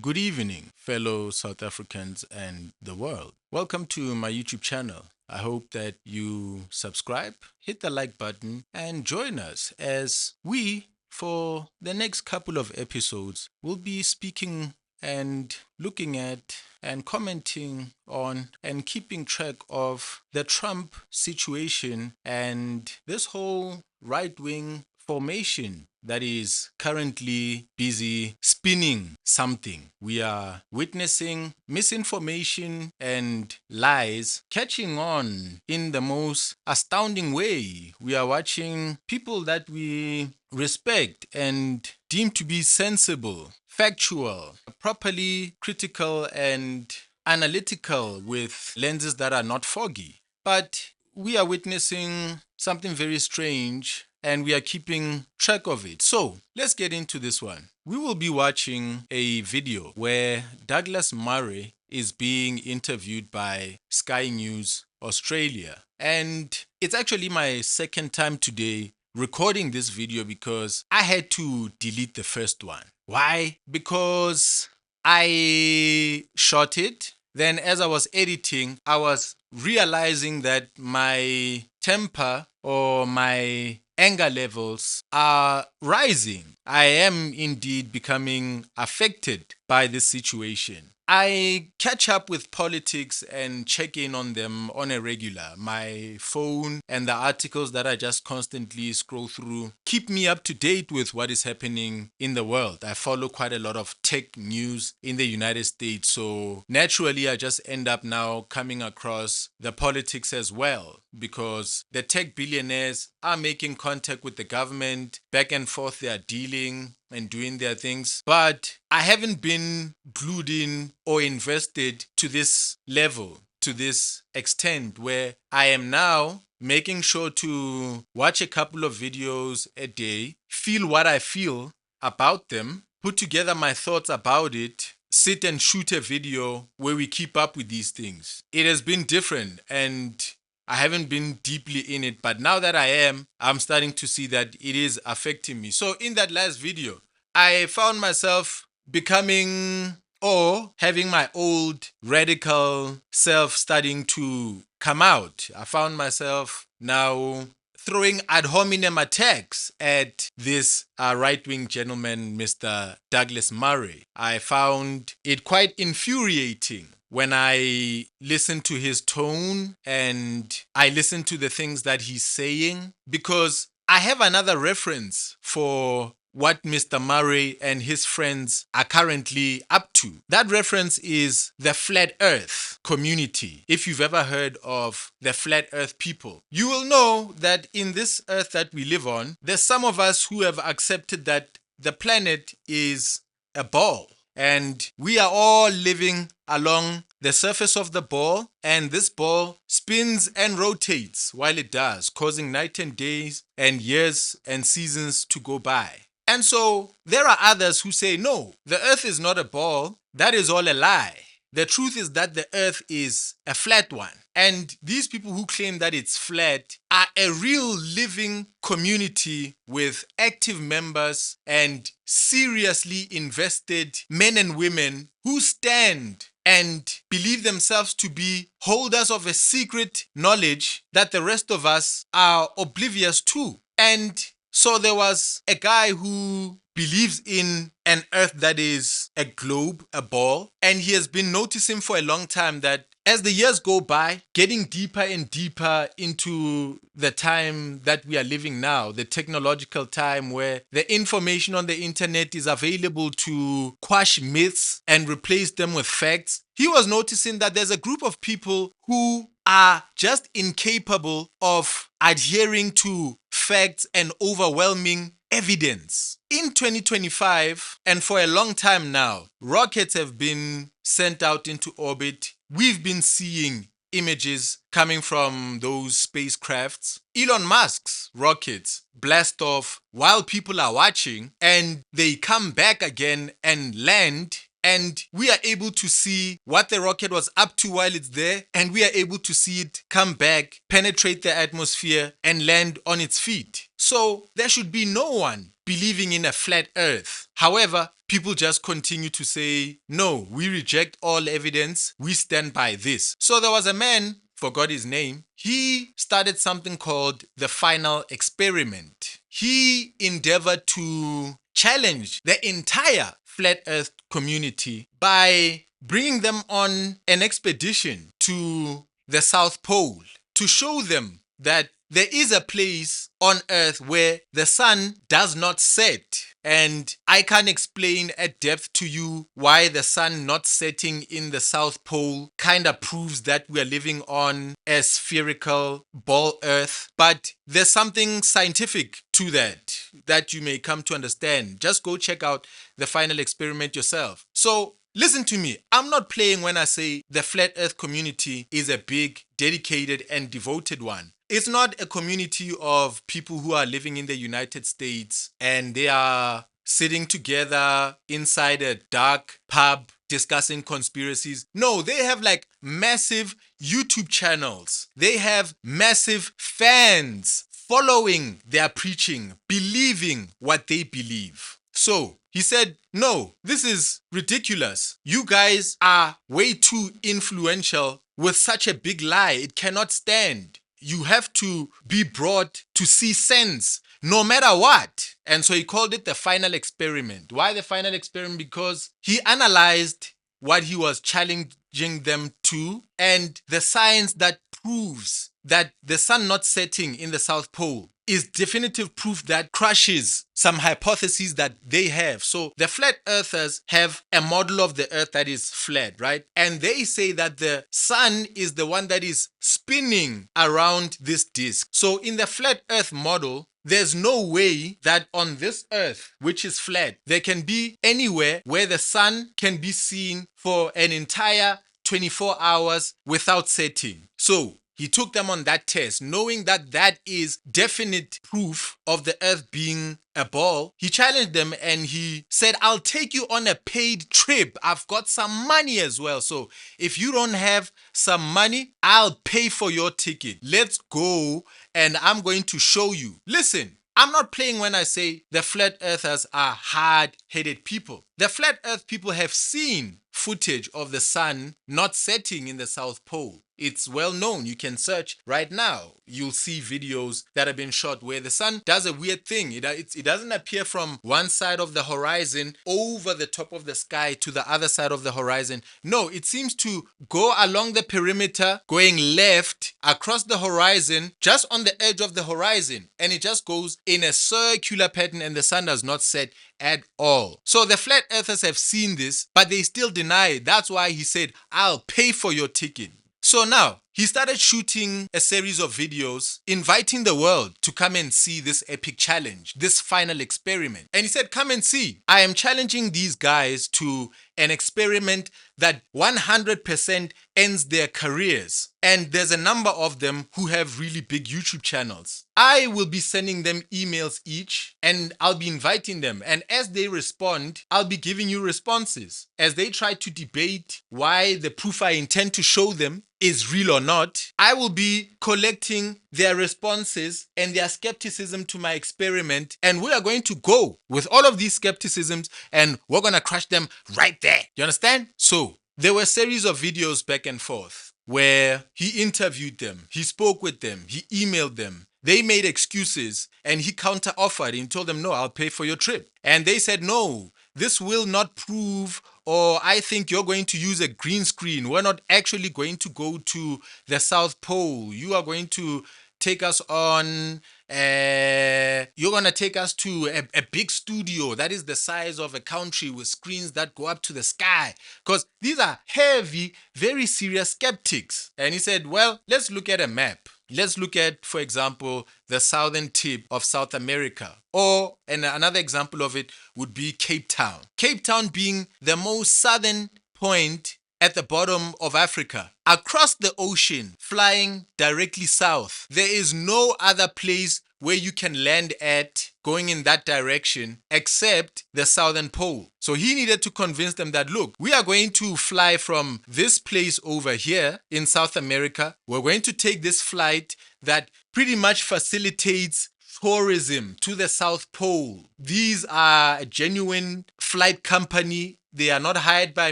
Good evening, fellow South Africans and the world. Welcome to my YouTube channel. I hope that you subscribe, hit the like button, and join us as we, for the next couple of episodes, will be speaking and looking at and commenting on and keeping track of the Trump situation and this whole right-wing formation that is currently busy spinning something. We are witnessing misinformation and lies catching on in the most astounding way. We are watching people that we respect and deem to be sensible, factual, properly critical and analytical with lenses that are not foggy. But we are witnessing something very strange and we are keeping track of it. So let's get into this one. We will be watching a video where Douglas Murray is being interviewed by Sky News Australia. And it's actually my second time today recording this video because I had to delete the first one. Why? Because I shot it. Then as I was editing, I was realizing that my temper or my anger levels are rising. I am indeed becoming affected by this situation. I catch up with politics and check in on them on a regular. My phone and the articles that I just constantly scroll through keep me up to date with what is happening in the world. I follow quite a lot of tech news in the United States, so naturally I just end up now coming across the politics as well, because the tech billionaires are making contact with the government, back and forth they are dealing and doing their things. But I haven't been glued in or invested to this level, to this extent, where I am now making sure to watch a couple of videos a day, feel what I feel about them, put together my thoughts about it, sit and shoot a video where we keep up with these things. It has been different and I haven't been deeply in it, but now that I am, I'm starting to see that it is affecting me. So in that last video, I found myself becoming or having my old radical self starting to come out. I found myself now throwing ad hominem attacks at this right-wing gentleman, Mr. Douglas Murray. I found it quite infuriating when I listen to his tone and I listen to the things that he's saying, because I have another reference for what Mr. Murray and his friends are currently up to. That reference is the Flat Earth community. If you've ever heard of the Flat Earth people, you will know that in this earth that we live on, there's some of us who have accepted that the planet is a ball. And we are all living along the surface of the ball, and this ball spins and rotates while it does, causing night and days and years and seasons to go by. And so there are others who say, no, the earth is not a ball. That is all a lie. The truth is that the earth is a flat one. And these people who claim that it's flat are a real living community with active members and seriously invested men and women who stand and believe themselves to be holders of a secret knowledge that the rest of us are oblivious to. And so there was a guy who believes in an earth that is a globe, a ball, and he has been noticing for a long time that as the years go by, getting deeper and deeper into the time that we are living now, the technological time where the information on the internet is available to quash myths and replace them with facts, he was noticing that there's a group of people who are just incapable of adhering to facts and overwhelming evidence. In 2025, and for a long time now, rockets have been sent out into orbit. We've been seeing images coming from those spacecrafts. Elon Musk's rockets blast off while people are watching, and they come back again and land. And we are able to see what the rocket was up to while it's there, and we are able to see it come back, penetrate the atmosphere, and land on its feet. So there should be no one believing in a flat earth. However, people just continue to say, no, we reject all evidence. We stand by this. So there was a man, forgot his name. He started something called the final experiment. He endeavored to challenge the entire flat earth community by bringing them on an expedition to the South Pole to show them that there is a place on earth where the sun does not set. And I can't explain at depth to you why the sun not setting in the South Pole kind of proves that we are living on a spherical ball earth. But there's something scientific to that you may come to understand. Just go check out the final experiment yourself. So listen to me. I'm not playing when I say the flat earth community is a big, dedicated, and devoted one. It's not a community of people who are living in the United States and they are sitting together inside a dark pub discussing conspiracies. No, they have like massive YouTube channels. They have massive fans following their preaching, believing what they believe. So he said, no, this is ridiculous. You guys are way too influential with such a big lie. It cannot stand. You have to be brought to see sense no matter what. And so he called it the final experiment. Why the final experiment? Because he analyzed what he was challenging them to and the science that proves that the sun not setting in the South Pole is definitive proof that crushes some hypotheses that they have. So the flat earthers have a model of the earth that is flat, right? And they say that the sun is the one that is spinning around this disk. So in the flat earth model, there's no way that on this earth, which is flat, there can be anywhere where the sun can be seen for an entire 24 hours without setting. So he took them on that test, knowing that that is definite proof of the earth being a ball. He challenged them and he said, I'll take you on a paid trip. I've got some money as well. So if you don't have some money, I'll pay for your ticket. Let's go and I'm going to show you. Listen, I'm not playing when I say the flat earthers are hard-headed people. The flat earth people have seen footage of the sun not setting in the South Pole. It's well known. You can search right now. You'll see videos that have been shot where the sun does a weird thing. It doesn't appear from one side of the horizon over the top of the sky to the other side of the horizon. No, it seems to go along the perimeter, going left across the horizon, just on the edge of the horizon. And it just goes in a circular pattern and the sun does not set at all. So the flat earthers have seen this, but they still deny it. That's why he said, I'll pay for your ticket. So now he started shooting a series of videos inviting the world to come and see this epic challenge, this final experiment. And he said, come and see. I am challenging these guys to an experiment that 100% ends their careers. And there's a number of them who have really big YouTube channels. I will be sending them emails each and I'll be inviting them. And as they respond, I'll be giving you responses. As they try to debate why the proof I intend to show them is real or not, I will be collecting their responses and their skepticism to my experiment. And we are going to go with all of these skepticisms and we're going to crush them right there. You understand? So there were a series of videos back and forth where he interviewed them, he spoke with them, he emailed them. They made excuses and he counter-offered and told them, no, I'll pay for your trip. And they said, no, this will not prove, or I think you're going to use a green screen. We're not actually going to go to the South Pole. You are going to take us on, you're going to take us to a big studio that is the size of a country with screens that go up to the sky. Because these are heavy, very serious skeptics. And he said, well, let's look at a map. Let's look at, for example, the southern tip of South America. Or another example of it would be Cape Town. Cape Town being the most southern point at the bottom of Africa. Across the ocean, flying directly south, there is no other place where you can land at going in that direction except the southern pole. So he needed to convince them that, look, we are going to fly from this place over here in South America. We're going to take this flight that pretty much facilitates tourism to the South Pole. These are a genuine flight company. They are not hired by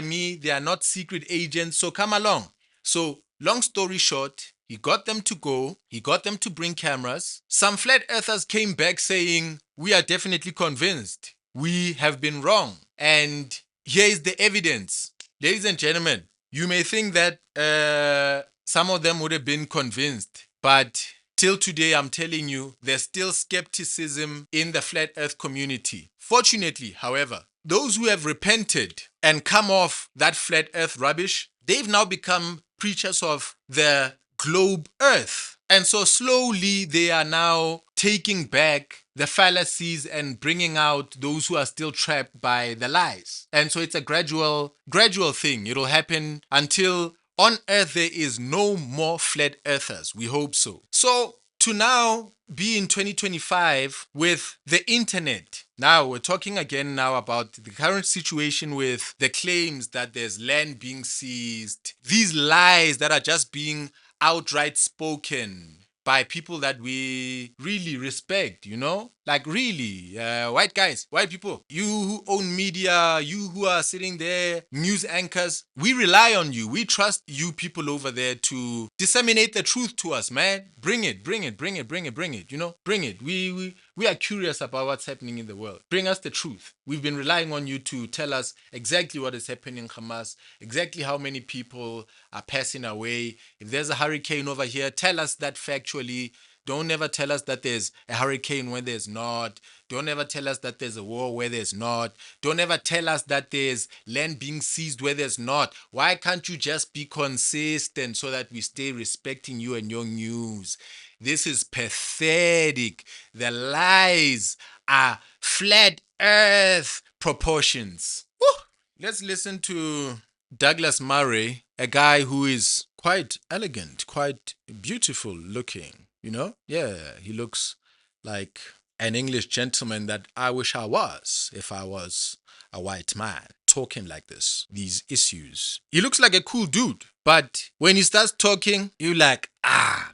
me. They are not secret agents. So come along. So long story short, he got them to go. He got them to bring cameras. Some flat earthers came back saying, we are definitely convinced. We have been wrong. And here is the evidence. Ladies and gentlemen, you may think that some of them would have been convinced, but till today, I'm telling you, there's still skepticism in the flat earth community. Fortunately, however, those who have repented and come off that flat earth rubbish, they've now become preachers of the globe earth. And so slowly they are now taking back the fallacies and bringing out those who are still trapped by the lies. And so it's a gradual thing. It'll happen until on earth there is no more flat earthers. We hope so. So to now be in 2025 with the internet. Now we're talking again now about the current situation with the claims that there's land being seized. These lies that are just being outright spoken by people that we really respect, you know? Like really, white guys, white people, you who own media, you who are sitting there, news anchors, we rely on you. We trust you people over there to disseminate the truth to us, man. Bring it, you know? Bring it. We are curious about what's happening in the world. Bring us the truth. We've been relying on you to tell us exactly what is happening in Hamas, exactly how many people are passing away. If there's a hurricane over here, tell us that factually. Don't ever tell us that there's a hurricane when there's not. Don't ever tell us that there's a war where there's not. Don't ever tell us that there's land being seized where there's not. Why can't you just be consistent so that we stay respecting you and your news? This is pathetic. The lies are flat earth proportions. Woo! Let's listen to Douglas Murray, a guy who is quite elegant, quite beautiful looking. You know? Yeah, he looks like an English gentleman that I wish I was if I was a white man talking like this, these issues. He looks like a cool dude, but when he starts talking, you're like,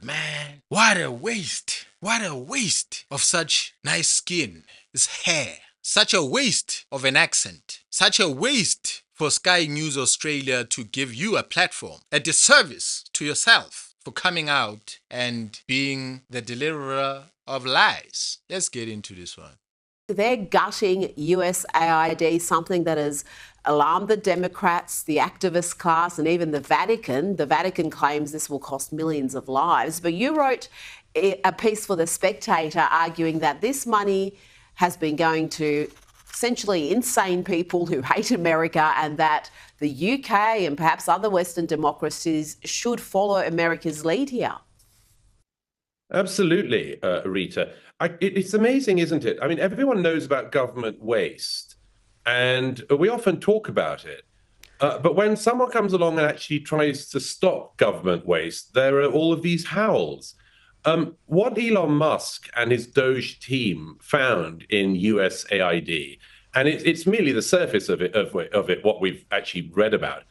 man, what a waste. What a waste of such nice skin, his hair. Such a waste of an accent. Such a waste for Sky News Australia to give you a platform. A disservice to yourself for coming out and being the deliverer of lies. Let's get into this one. They're gutting USAID, something that has alarmed the Democrats, the activist class, and even the Vatican. The Vatican claims this will cost millions of lives. But you wrote a piece for The Spectator arguing that this money has been going to essentially insane people who hate America, and that the UK and perhaps other Western democracies should follow America's lead here. Absolutely, Rita. It's amazing, isn't it? I mean, everyone knows about government waste, and we often talk about it. But when someone comes along and actually tries to stop government waste, there are all of these howls. What Elon Musk and his Doge team found in USAID, and it's merely the surface of it, what we've actually read about,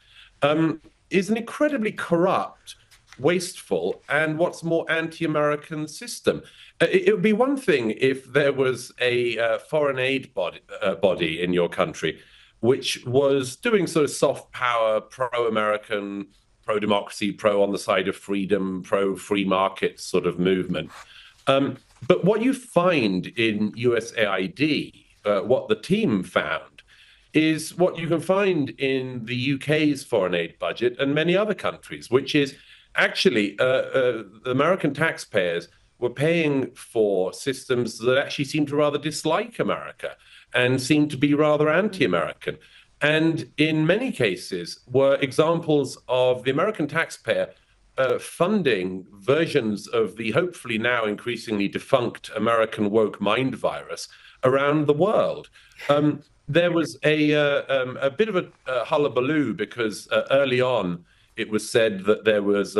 is an incredibly corrupt, wasteful, and what's more, anti-American system. It would be one thing if there was a foreign aid body in your country which was doing sort of soft power, pro-American, pro-democracy, pro on the side of freedom, pro-free market sort of movement. But what you find in USAID, what the team found, is what you can find in the UK's foreign aid budget and many other countries, which is actually the American taxpayers were paying for systems that actually seem to rather dislike America and seem to be rather anti-American. And in many cases were examples of the American taxpayer funding versions of the hopefully now increasingly defunct American woke mind virus around the world. There was a bit of a hullabaloo because early on it was said that there was...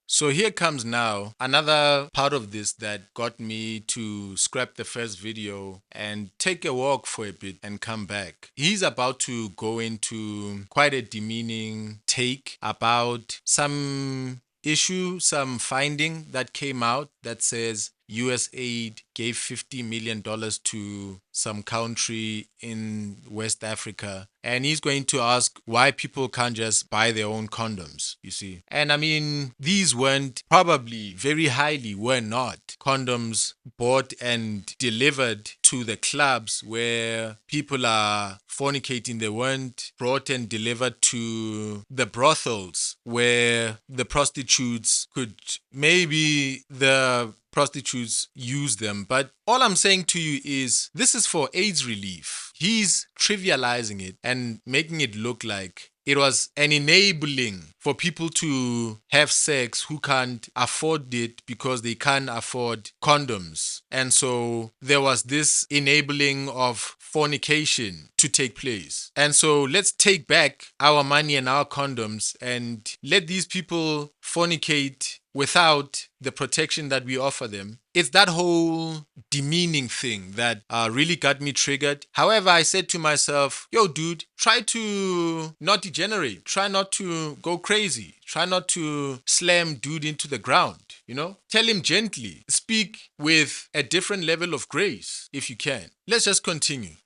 So here comes now another part of this that got me to scrap the first video and take a walk for a bit and come back. He's about to go into quite a demeaning take about some issue some finding that came out that says US aid gave $50 million to some country in West Africa. And he's going to ask why people can't just buy their own condoms, you see. And I mean, these weren't, probably very highly were not condoms bought and delivered to the clubs where people are fornicating. They weren't brought and delivered to the brothels where the prostitutes could, maybe the prostitutes use them. But all I'm saying to you is this is for AIDS relief. He's trivializing it and making it look like it was an enabling for people to have sex who can't afford it because they can't afford condoms. And so there was this enabling of fornication to take place. And so let's take back our money and our condoms and let these people fornicate without the protection that we offer them. It's that whole demeaning thing that really got me triggered. However, I said to myself, yo, dude, try to not degenerate. Try not to go crazy. Try not to slam dude into the ground, you know? Tell him gently. Speak with a different level of grace if you can. Let's just continue.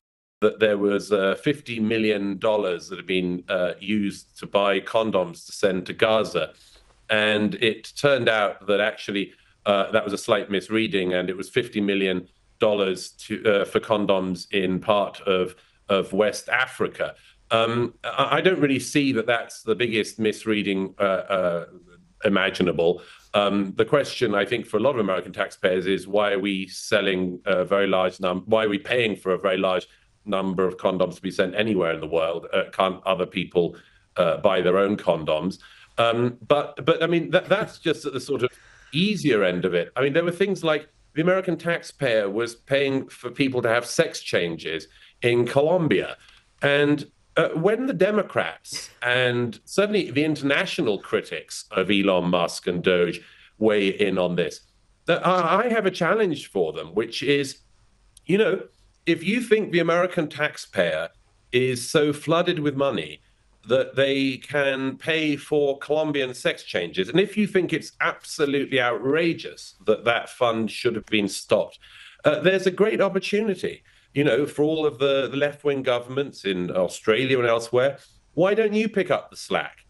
That there was $50 million that had been used to buy condoms to send to Gaza. And it turned out that actually that was a slight misreading, and it was $50 million for condoms in part of West Africa. I don't really see that that's the biggest misreading imaginable. The question, I think, for a lot of American taxpayers is why are we selling a very large number? Why are we paying for a very large number of condoms to be sent anywhere in the world? Can't other people buy their own condoms? But I mean, that's just at the sort of easier end of it. I mean, there were things like the American taxpayer was paying for people to have sex changes in Colombia. And when the Democrats and certainly the international critics of Elon Musk and Doge weigh in on this, I have a challenge for them, which is, you know, if you think the American taxpayer is so flooded with money that they can pay for Colombian sex changes, and if you think it's absolutely outrageous that that fund should have been stopped, there's a great opportunity, you know, for all of the left-wing governments in Australia and elsewhere. Why don't you pick up the slack?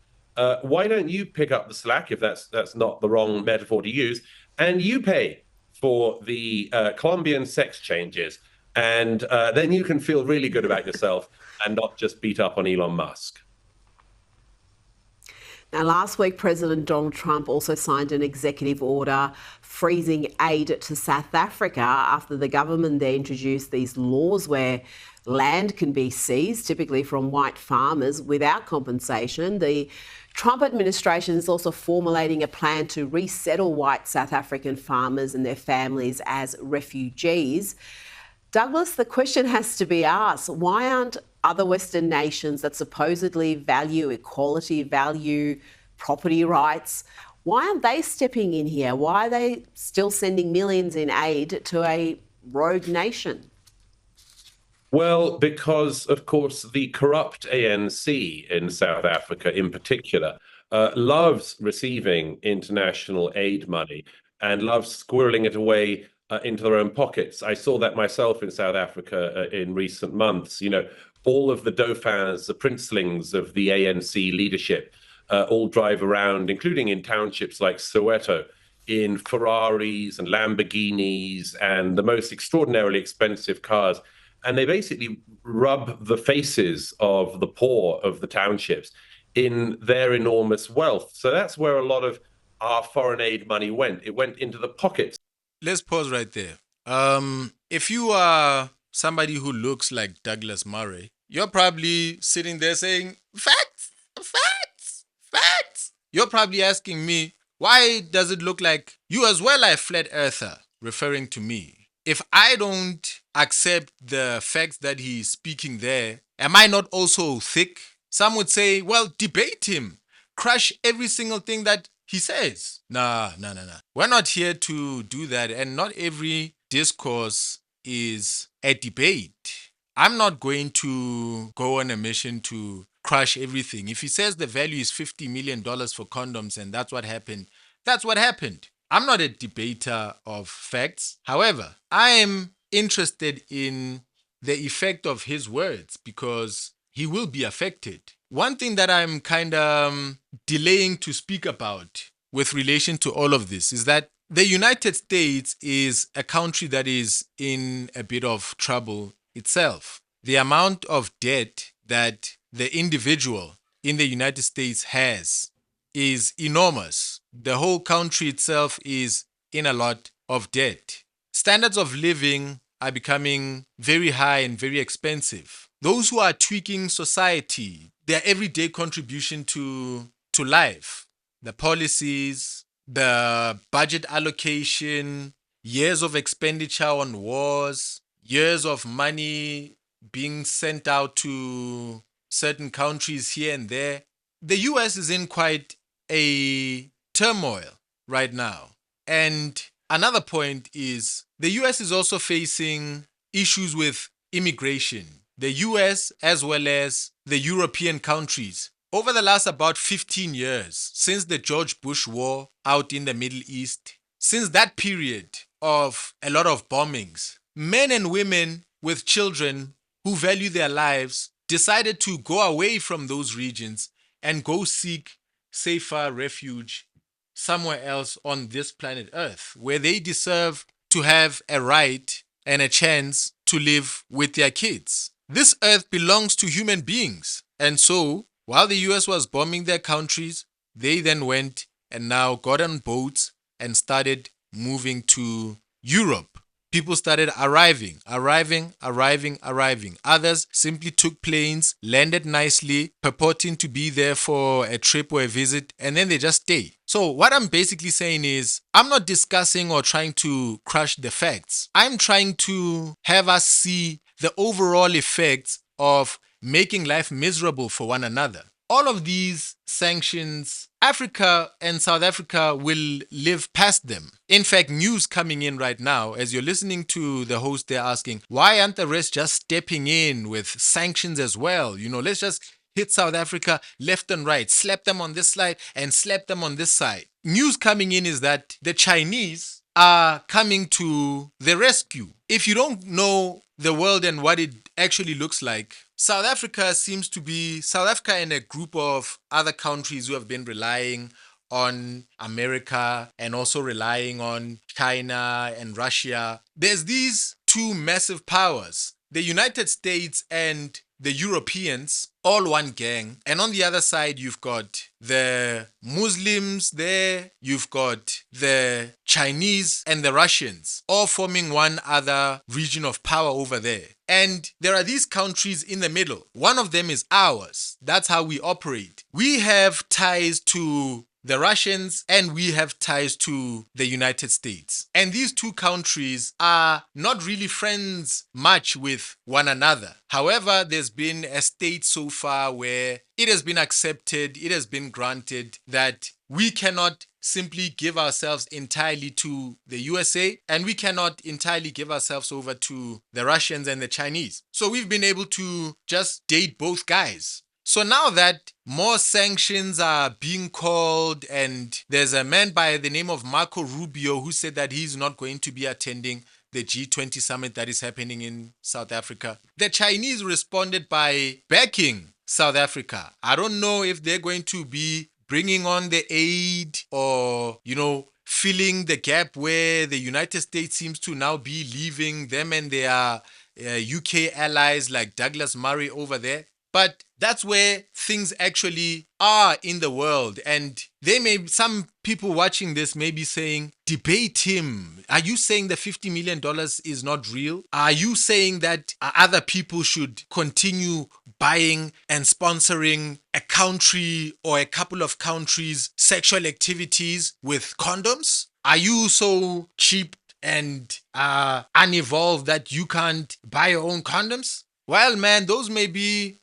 Why don't you pick up the slack, if that's not the wrong metaphor to use, and you pay for the Colombian sex changes, and then you can feel really good about yourself and not just beat up on Elon Musk. Now, last week, President Donald Trump also signed an executive order freezing aid to South Africa after the government there introduced these laws where land can be seized, typically from white farmers, without compensation. The Trump administration is also formulating a plan to resettle white South African farmers and their families as refugees. Douglas, the question has to be asked, why aren't other Western nations that supposedly value equality, value property rights, why aren't they stepping in here? Why are they still sending millions in aid to a rogue nation? Well, because, of course, the corrupt ANC in South Africa in particular loves receiving international aid money and loves squirreling it away into their own pockets. I saw that myself in South Africa in recent months. You know, all of the dauphins, the princelings of the ANC leadership all drive around, including in townships like Soweto, in Ferraris and Lamborghinis and the most extraordinarily expensive cars. And they basically rub the faces of the poor of the townships in their enormous wealth. So that's where a lot of our foreign aid money went. It went into the pockets. Let's pause right there. If you are somebody who looks like Douglas Murray, you're probably sitting there saying, facts, facts, facts. You're probably asking me, why does it look like you as well are a flat earther, referring to me? If I don't accept the facts that he's speaking there, am I not also thick? Some would say, well, debate him. Crush every single thing that he says. Nah. We're not here to do that. And not every discourse is a debate. I'm not going to go on a mission to crush everything. If he says the value is $50 million for condoms and that's what happened, That's what happened. I'm not a debater of facts. However, I am interested in the effect of his words because he will be affected. One thing that I'm kind of delaying to speak about with relation to all of this is that the United States is a country that is in a bit of trouble itself. The amount of debt that the individual in the United States has is enormous. The whole country itself is in a lot of debt. Standards of living are becoming very high and very expensive. Those who are tweaking society, their everyday contribution to life, the policies, the budget allocation, years of expenditure on wars, years of money being sent out to certain countries here and there. The US is in quite a turmoil right now. And another point is the US is also facing issues with immigration. The US, as well as the European countries, over the last about 15 years, since the George Bush war out in the Middle East, since that period of a lot of bombings, men and women with children who value their lives decided to go away from those regions and go seek safer refuge somewhere else on this planet Earth, where they deserve to have a right and a chance to live with their kids. This earth belongs to human beings. And so, while the US was bombing their countries, they then went and now got on boats and started moving to Europe. People started arriving. Others simply took planes, landed nicely, purporting to be there for a trip or a visit, and then they just stay. So what I'm basically saying is, I'm not discussing or trying to crush the facts. I'm trying to have us see the overall effects of making life miserable for one another. All of these sanctions, Africa and South Africa will live past them. In fact, news coming in right now, as you're listening to the host, they're asking, why aren't the rest just stepping in with sanctions as well? Let's just hit South Africa left and right, slap them on this side and slap them on this side. News coming in is that the Chinese are coming to the rescue. If you don't know the world and what it actually looks like, South Africa and a group of other countries who have been relying on America and also relying on China and Russia. There's these two massive powers, the United States and the Europeans, all one gang. And on the other side, you've got the Muslims there, you've got the Chinese and the Russians, all forming one other region of power over there. And there are these countries in the middle. One of them is ours. That's how we operate. We have ties to the Russians and we have ties to the United States. And these two countries are not really friends much with one another. However, there's been a state so far where it has been accepted, it has been granted that we cannot simply give ourselves entirely to the USA and we cannot entirely give ourselves over to the Russians and the Chinese. So we've been able to just date both guys. So now that more sanctions are being called, and there's a man by the name of Marco Rubio who said that he's not going to be attending the G20 summit that is happening in South Africa, the Chinese responded by backing South Africa. I don't know if they're going to be bringing on the aid or, filling the gap where the United States seems to now be leaving them and their UK allies like Douglas Murray over there. But that's where things actually are in the world. And some people watching this may be saying, debate him. Are you saying the $50 million is not real? Are you saying that other people should continue buying and sponsoring a country or a couple of countries' sexual activities with condoms? Are you so cheap and unevolved that you can't buy your own condoms? Well, man, those may be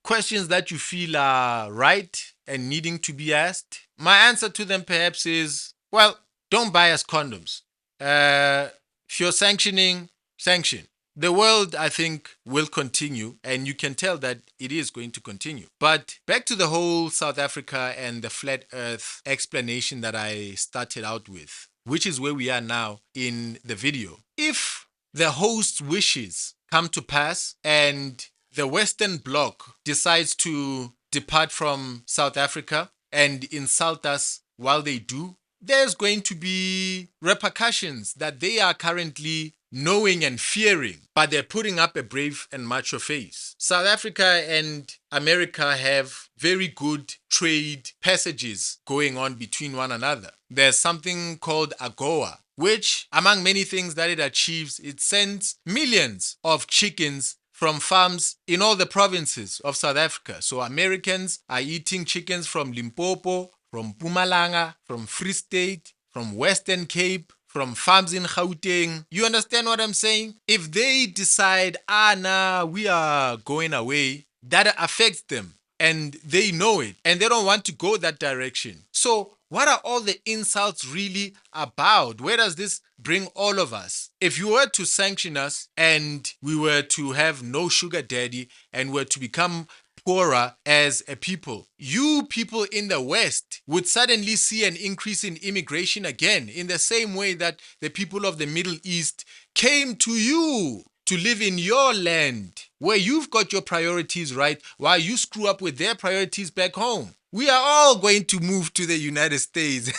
questions that you feel are right and needing to be asked. My answer to them perhaps is, well, don't buy us condoms. If you're sanctioning, sanction. The world, I think, will continue, and you can tell that it is going to continue. But back to the whole South Africa and the flat earth explanation that I started out with, which is where we are now in the video. If the host's wishes come to pass and the Western Bloc decides to depart from South Africa and insult us while they do, there's going to be repercussions that they are currently knowing and fearing, but they're putting up a brave and macho face. South Africa and America have very good trade passages going on between one another. There's something called AGOA, which, among many things that it achieves, it sends millions of chickens from farms in all the provinces of South Africa. So Americans are eating chickens from Limpopo, from Mpumalanga, from Free State, from Western Cape, from farms in Gauteng. You understand what I'm saying? If they decide, we are going away, that affects them. And they know it. And they don't want to go that direction. So what are all the insults really about? Where does this bring all of us? If you were to sanction us and we were to have no sugar daddy and were to become poorer as a people, you people in the West would suddenly see an increase in immigration again, in the same way that the people of the Middle East came to you to live in your land where you've got your priorities right while you screw up with their priorities back home. We are all going to move to the United States.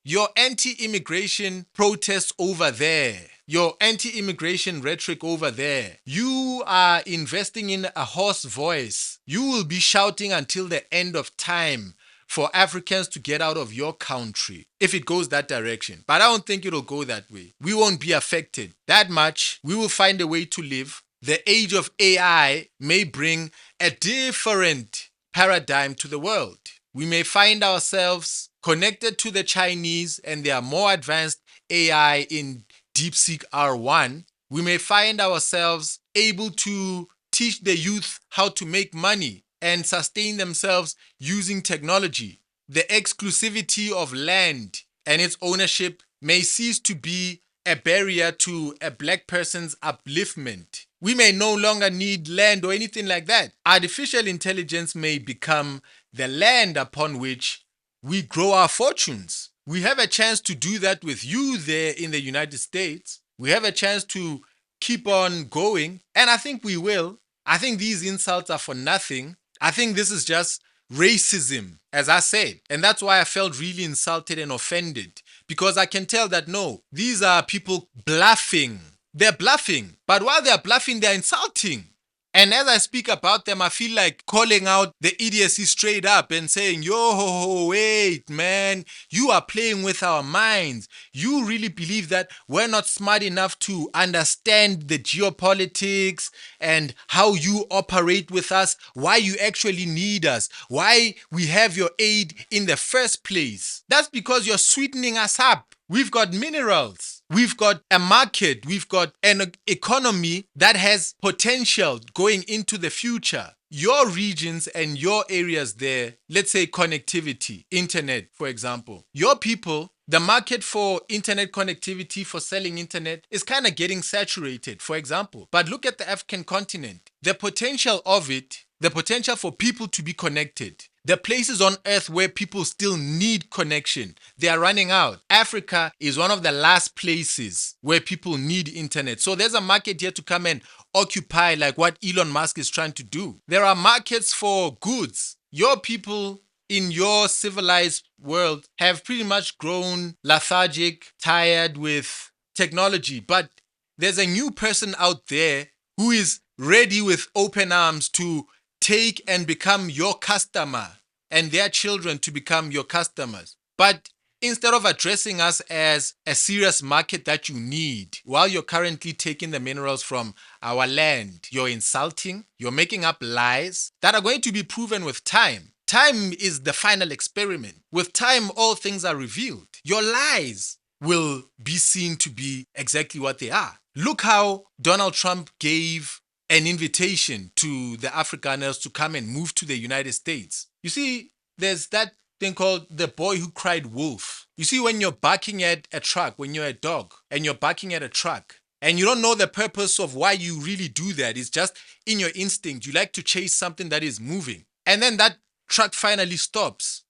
Your anti-immigration protests over there, your anti-immigration rhetoric over there, you are investing in a hoarse voice. You will be shouting until the end of time for Africans to get out of your country if it goes that direction. But I don't think it'll go that way. We won't be affected that much. We will find a way to live. The age of AI may bring a different paradigm to the world. We may find ourselves connected to the Chinese and their more advanced AI in DeepSeek R1. We may find ourselves able to teach the youth how to make money and sustain themselves using technology. The exclusivity of land and its ownership may cease to be a barrier to a black person's upliftment. We may no longer need land or anything like that. Artificial intelligence may become the land upon which we grow our fortunes. We have a chance to do that with you there in the United States. We have a chance to keep on going, and I think we will. I think these insults are for nothing. I think this is just racism, as I said. And that's why I felt really insulted and offended, because I can tell that no, these are people bluffing. They're bluffing. But while they're bluffing, they're insulting. And as I speak about them, I feel like calling out the idiocy straight up and saying, yo, wait, man, you are playing with our minds. You really believe that we're not smart enough to understand the geopolitics and how you operate with us, why you actually need us, why we have your aid in the first place. That's because you're sweetening us up. We've got minerals. We've got a market. We've got an economy that has potential going into the future. Your regions and your areas there, let's say connectivity, internet, for example. Your people, the market for internet connectivity, for selling internet, is kind of getting saturated, for example. But look at the African continent. The potential of it, the potential for people to be connected, the places on earth where people still need connection, they are running out. Africa is one of the last places where people need internet. So there's a market here to come and occupy, like what Elon Musk is trying to do. There are markets for goods. Your people in your civilized world have pretty much grown lethargic, tired with technology. But there's a new person out there who is ready with open arms to take and become your customer, and their children to become your customers. But instead of addressing us as a serious market that you need, while you're currently taking the minerals from our land, you're insulting, you're making up lies that are going to be proven with time. Time is the final experiment. With time, all things are revealed. Your lies will be seen to be exactly what they are. Look how Donald Trump gave an invitation to the Afrikaners to come and move to the United States. You see, there's that thing called the boy who cried wolf. You see, when you're barking at a truck, when you're a dog and you're barking at a truck, and you don't know the purpose of why you really do that. It's just in your instinct. You like to chase something that is moving. And then that truck finally stops.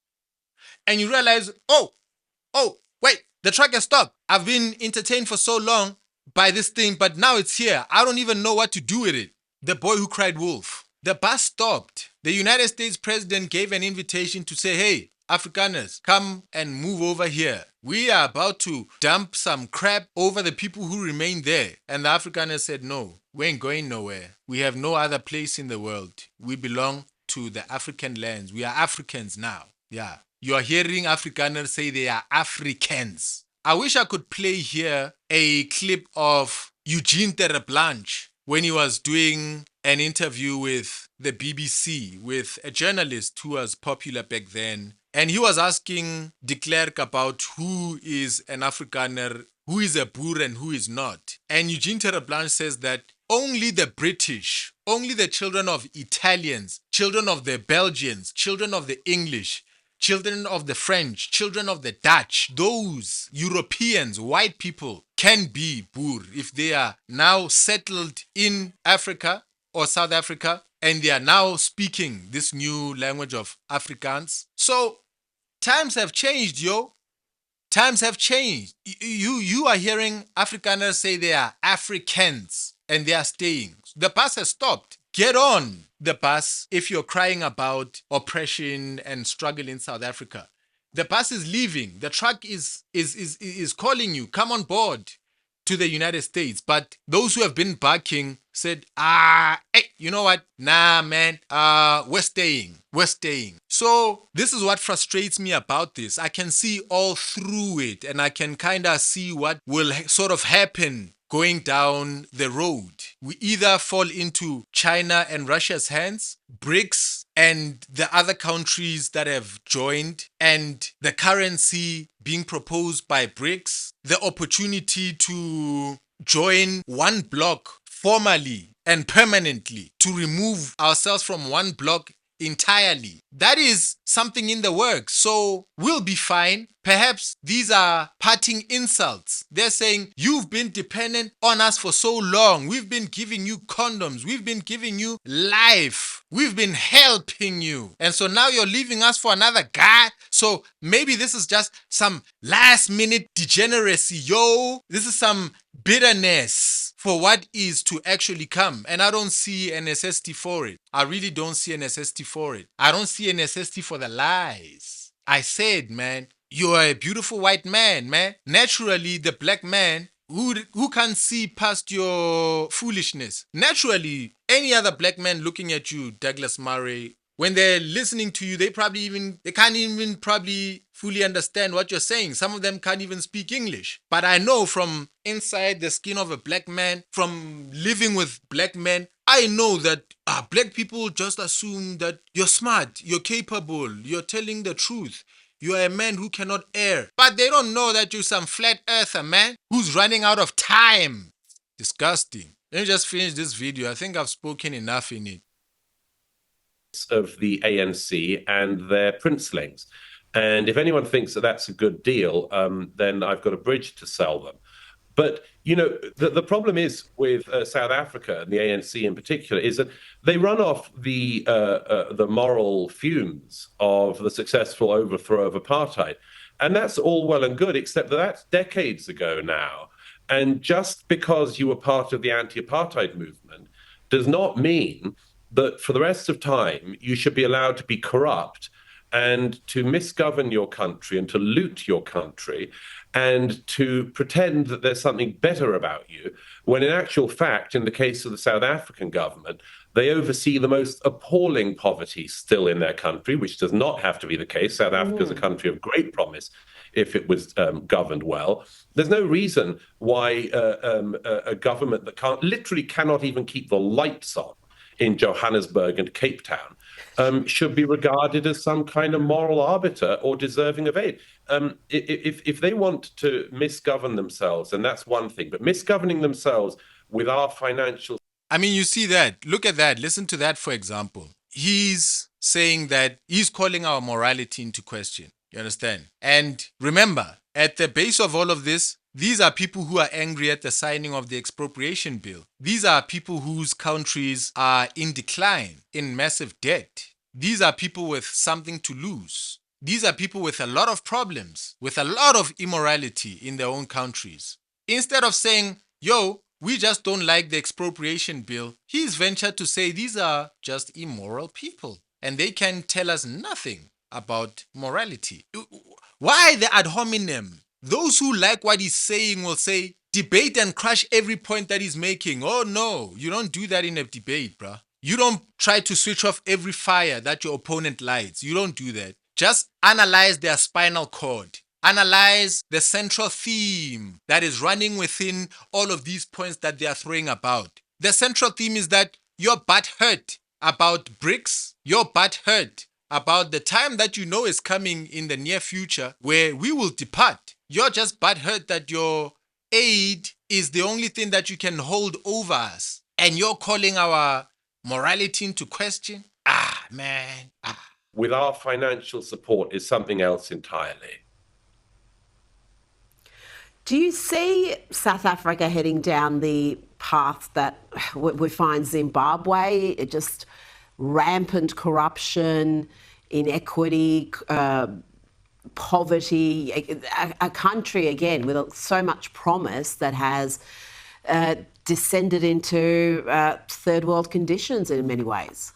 And you realize, oh, wait, the truck has stopped. I've been entertained for so long by this thing, but now it's here. I don't even know what to do with it. The boy who cried wolf. The bus stopped. The United States president gave an invitation to say, hey, Afrikaners, come and move over here. We are about to dump some crap over the people who remain there. And the Afrikaners said, no, we ain't going nowhere. We have no other place in the world. We belong to the African lands. We are Africans now. Yeah. You are hearing Afrikaners say they are Africans. I wish I could play here a clip of Eugene Terreblanche when he was doing an interview with the BBC with a journalist who was popular back then. And he was asking de Klerk about who is an Afrikaner, who is a Boer and who is not. And Eugene Terreblanche says that only the British, only the children of Italians, children of the Belgians, children of the English, children of the French, children of the Dutch, those Europeans, white people can be Boer if they are now settled in Africa or South Africa and they are now speaking this new language of Afrikaans. So times have changed, yo. Times have changed. You are hearing Afrikaners say they are Africans and they are staying. The bus has stopped. Get on the bus if you're crying about oppression and struggle in South Africa. The bus is leaving. The truck is calling you. Come on board to the United States. But those who have been barking said, hey, you know what? Nah, man, we're staying. We're staying. So this is what frustrates me about this. I can see all through it and I can kind of see what will sort of happen going down the road. We either fall into China and Russia's hands, BRICS and the other countries that have joined, and the currency being proposed by BRICS, the opportunity to join one bloc formally and permanently, to remove ourselves from one bloc entirely. That is something in the works. So we'll be fine. Perhaps these are parting insults. They're saying, you've been dependent on us for so long. We've been giving you condoms. We've been giving you life. We've been helping you. And so now you're leaving us for another guy. So maybe this is just some last minute degeneracy. Yo, this is some bitterness for what is to actually come. And I don't see a necessity for it. I really don't see a necessity for it. I don't see a necessity for the lies. I said, man, you are a beautiful white man, man. Naturally, the black man who can't see past your foolishness. Naturally, any other black man looking at you, Douglas Murray, when they're listening to you, they can't even probably fully understand what you're saying. Some of them can't even speak English. But I know from inside the skin of a black man, from living with black men, I know that black people just assume that you're smart, you're capable, you're telling the truth. You are a man who cannot err. But they don't know that you're some flat earther, man, who's running out of time. Disgusting. Let me just finish this video. I think I've spoken enough in it. Of the ANC and their princelings. And if anyone thinks that that's a good deal, then I've got a bridge to sell them. But, you know, the problem is with South Africa and the ANC in particular is that they run off the moral fumes of the successful overthrow of apartheid. And that's all well and good, except that that's decades ago now. And just because you were part of the anti-apartheid movement does not mean that for the rest of time you should be allowed to be corrupt and to misgovern your country and to loot your country and to pretend that there's something better about you, when in actual fact, in the case of the South African government, they oversee the most appalling poverty still in their country, which does not have to be the case. South Africa is a country of great promise if it was governed well. There's no reason why a government that literally cannot even keep the lights on in Johannesburg and Cape Town should be regarded as some kind of moral arbiter or deserving of aid. If they want to misgovern themselves, and that's one thing, but misgoverning themselves with our financial... I mean, you see that. Look at that. Listen to that, for example. He's saying that he's calling our morality into question. You understand? And remember, at the base of all of this, These are people who are angry at the signing of the expropriation bill. These are people whose countries are in decline, in massive debt. These are people with something to lose. These are people with a lot of problems, with a lot of immorality in their own countries. Instead of saying, yo, we just don't like the expropriation bill, he's ventured to say these are just immoral people and they can tell us nothing about morality. Why the ad hominem? Those who like what he's saying will say, debate and crush every point that he's making. Oh no, you don't do that in a debate, bruh. You don't try to switch off every fire that your opponent lights. You don't do that. Just analyze their spinal cord. Analyze the central theme that is running within all of these points that they are throwing about. The central theme is that you're butthurt about BRICS. You're butthurt about the time that you know is coming in the near future where we will depart. You're just butthurt that your aid is the only thing that you can hold over us. And you're calling our morality into question? Ah, man. Ah. With our financial support is something else entirely. Do you see South Africa heading down the path that we find Zimbabwe? Just rampant corruption, inequity, poverty, a country, again, with so much promise that has descended into third world conditions in many ways.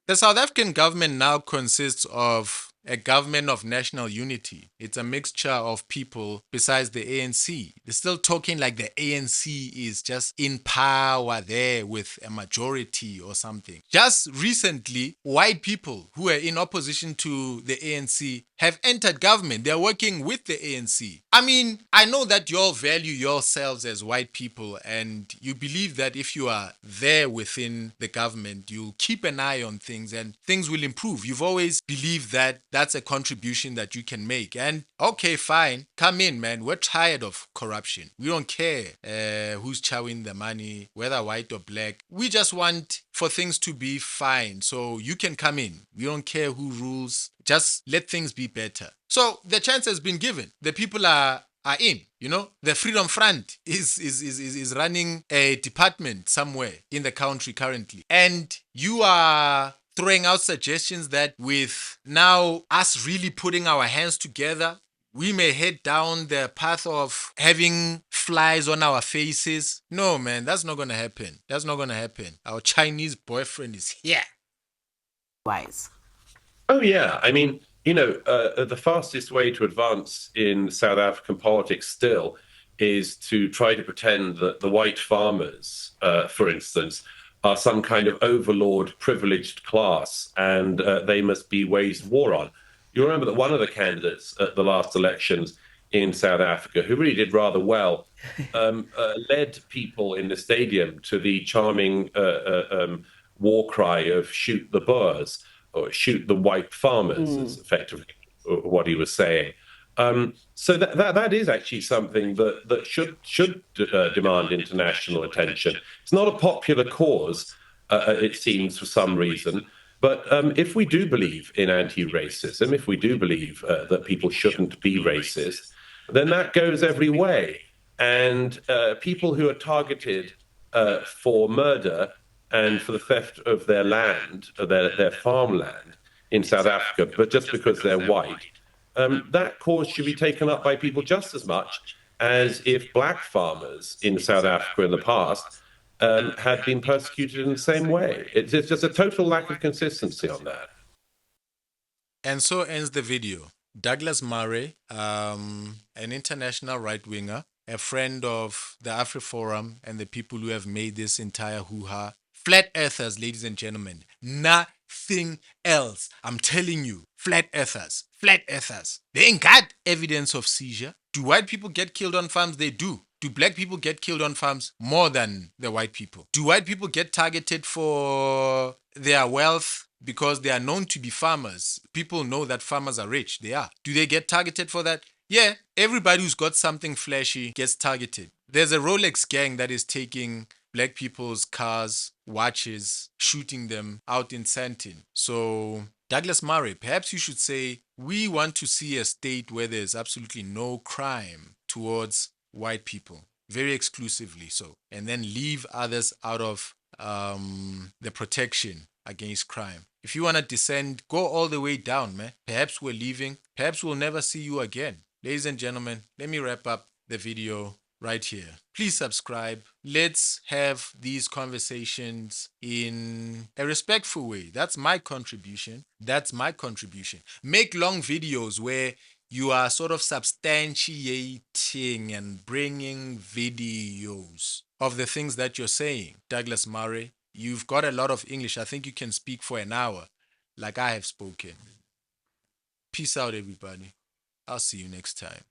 The South African government now consists of a government of national unity. It's a mixture of people besides the ANC. They're still talking like the ANC is just in power there with a majority or something. Just recently, white people who are in opposition to the ANC have entered government. They're working with the ANC. I mean, I know that you all value yourselves as white people and you believe that if you are there within the government, you'll keep an eye on things and things will improve. You've always believed that that's a contribution that you can make. And okay, fine, come in, man. We're tired of corruption. We don't care who's chowing the money, whether white or black. We just want for things to be fine. So you can come in. We don't care who rules. Just let things be better. So the chance has been given. The people are in, you know. The Freedom Front is running a department somewhere in the country currently. And you are throwing out suggestions that with now us really putting our hands together, we may head down the path of having flies on our faces. No, man, that's not going to happen. That's not going to happen. Our Chinese boyfriend is here. Ways. Oh, yeah. I mean, you know, the fastest way to advance in South African politics still is to try to pretend that the white farmers, for instance, are some kind of overlord privileged class and they must be waged war on. You remember that one of the candidates at the last elections in South Africa, who really did rather well, led people in the stadium to the charming war cry of shoot the Boers, or shoot the white farmers, is effectively what he was saying. So that is actually something that should demand international attention. It's not a popular cause, it seems, for some reason. But if we do believe in anti-racism, if we do believe that people shouldn't be racist, then that goes every way. And people who are targeted for murder and for the theft of their land, their farmland in South Africa, but just because they're white, that cause should be taken up by people just as much as if black farmers in South Africa in the past had been persecuted in the same way. It's just a total lack of consistency on that. And so ends the video. Douglas Murray, an international right-winger, a friend of the AfriForum and the people who have made this entire hoo-ha. Flat earthers, ladies and gentlemen. Nothing else. I'm telling you, flat earthers. Flat earthers. They ain't got evidence of seizure. Do white people get killed on farms? They do. Do black people get killed on farms? More than the white people. Do white people get targeted for their wealth because they are known to be farmers? People know that farmers are rich. They are. Do they get targeted for that? Yeah, everybody who's got something flashy gets targeted. There's a Rolex gang that is taking black people's cars, watches, shooting them out in Sanction. So, Douglas Murray, perhaps you should say, we want to see a state where there's absolutely no crime towards white people, very exclusively so, and then leave others out of the protection against crime. If you want to descend, go all the way down, man. Perhaps we're leaving. Perhaps we'll never see you again. Ladies and gentlemen, let me wrap up the video right here. Please subscribe. Let's have these conversations in a respectful way. That's my contribution. Make long videos where you are sort of substantiating and bringing videos of the things that you're saying. Douglas Murray, you've got a lot of English. I think you can speak for an hour like I have spoken. Peace out, everybody. I'll see you next time.